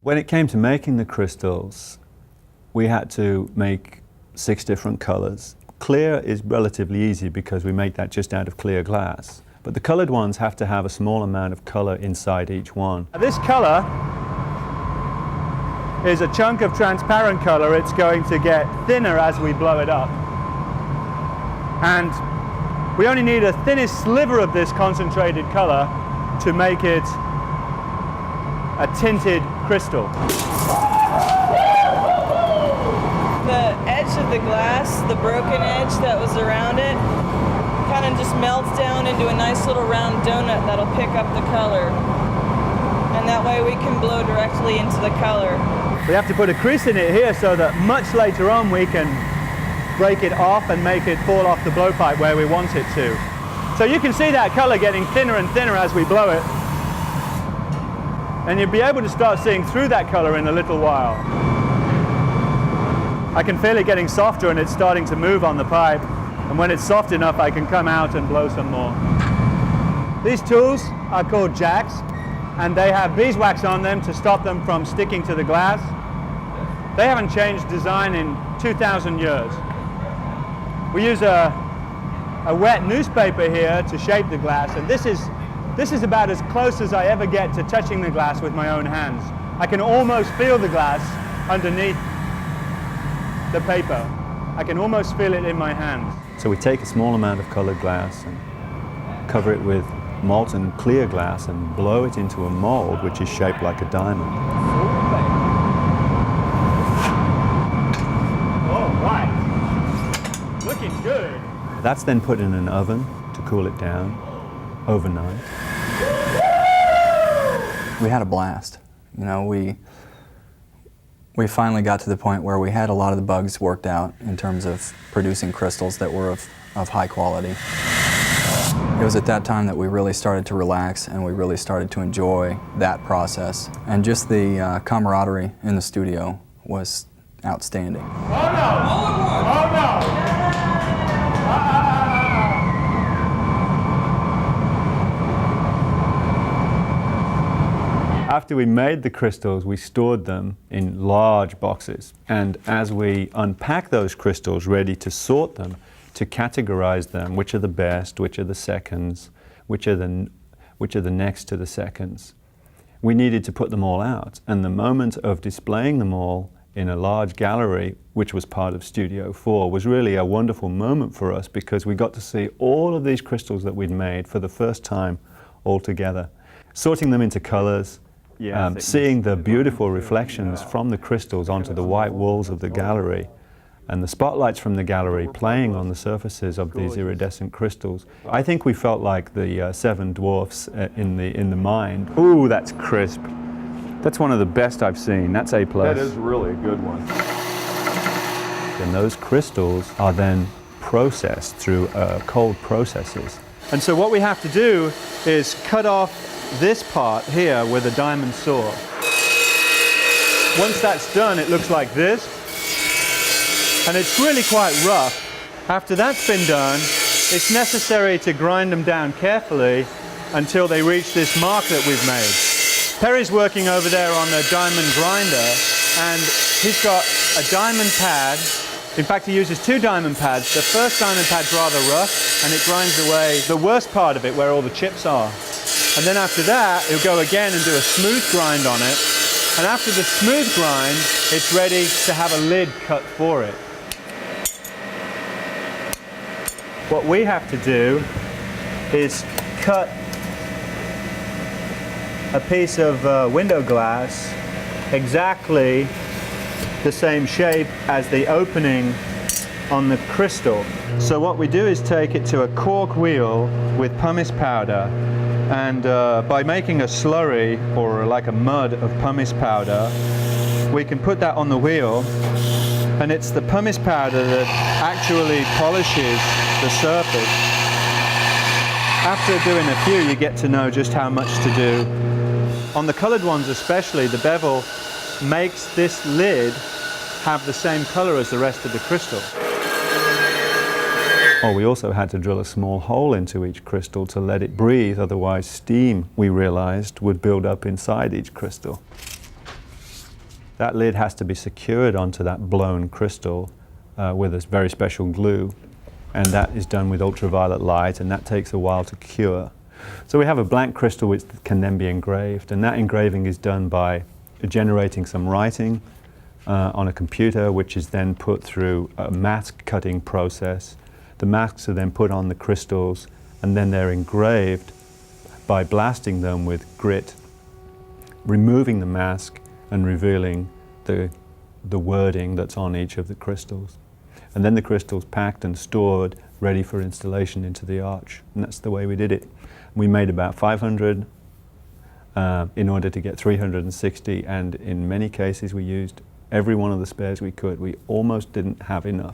When it came to making the crystals, we had to make 6 different colors. Clear is relatively easy because we make that just out of clear glass. But the colored ones have to have a small amount of color inside each one. This color is a chunk of transparent color. It's going to get thinner as we blow it up. And we only need a thinnest sliver of this concentrated color to make it a tinted crystal. The edge of the glass, the broken edge that was around it, kind of just melts down into a nice little round donut that'll pick up the color. And that way we can blow directly into the color. We have to put a crease in it here so that much later on we can break it off and make it fall off the blowpipe where we want it to. So you can see that color getting thinner and thinner as we blow it. And you'll be able to start seeing through that color in a little while. I can feel it getting softer and it's starting to move on the pipe. And when it's soft enough, I can come out and blow some more. These tools are called jacks, and they have beeswax on them to stop them from sticking to the glass. They haven't changed design in 2,000 years. We use a wet newspaper here to shape the glass, and this is about as close as I ever get to touching the glass with my own hands. I can almost feel the glass underneath the paper. I can almost feel it in my hands. So we take a small amount of colored glass and cover it with molten clear glass and blow it into a mold which is shaped like a diamond. All right. Looking good. That's then put in an oven to cool it down overnight. We had a blast. You know, we finally got to the point where we had a lot of the bugs worked out in terms of producing crystals that were of high quality. It was at that time that we really started to relax and we really started to enjoy that process. And just the camaraderie in the studio was outstanding. Oh no! Oh no! After we made the crystals, we stored them in large boxes. And as we unpack those crystals, ready to sort them, to categorize them, which are the best, which are the seconds, which are the next to the seconds, we needed to put them all out. And the moment of displaying them all in a large gallery, which was part of Studio 4, was really a wonderful moment for us because we got to see all of these crystals that we'd made for the first time all together. Sorting them into colors, seeing the beautiful reflections from the crystals onto the white walls of the gallery, and the spotlights from the gallery playing on the surfaces of these iridescent crystals. I think we felt like the 7 dwarfs in the mine. Ooh, that's crisp. That's one of the best I've seen. That's A+. That is really a good one. And those crystals are then processed through cold processes. And so what we have to do is cut off this part here with a diamond saw. Once that's done, it looks like this. And it's really quite rough. After that's been done, it's necessary to grind them down carefully until they reach this mark that we've made. Perry's working over there on a diamond grinder, and he's got a diamond pad. In fact, he uses 2 diamond pads. The first diamond pad's rather rough, and it grinds away the worst part of it where all the chips are. And then after that, he'll go again and do a smooth grind on it. And after the smooth grind, it's ready to have a lid cut for it. What we have to do is cut a piece of window glass exactly the same shape as the opening on the crystal. So what we do is take it to a cork wheel with pumice powder, and by making a slurry or like a mud of pumice powder, we can put that on the wheel, and it's the pumice powder that actually polishes the surface. After doing a few, you get to know just how much to do. On the colored ones especially, the bevel makes this lid have the same color as the rest of the crystal. Oh, we also had to drill a small hole into each crystal to let it breathe, otherwise steam, we realized, would build up inside each crystal. That lid has to be secured onto that blown crystal with a very special glue, and that is done with ultraviolet light, and that takes a while to cure. So we have a blank crystal which can then be engraved, and that engraving is done by generating some writing on a computer, which is then put through a mask cutting process. The masks are then put on the crystals, and then they're engraved by blasting them with grit, removing the mask and revealing the wording that's on each of the crystals. And then the crystal's packed and stored, ready for installation into the arch. And that's the way we did it. We made about 500 in order to get 360, and in many cases we used every one of the spares we could. We almost didn't have enough.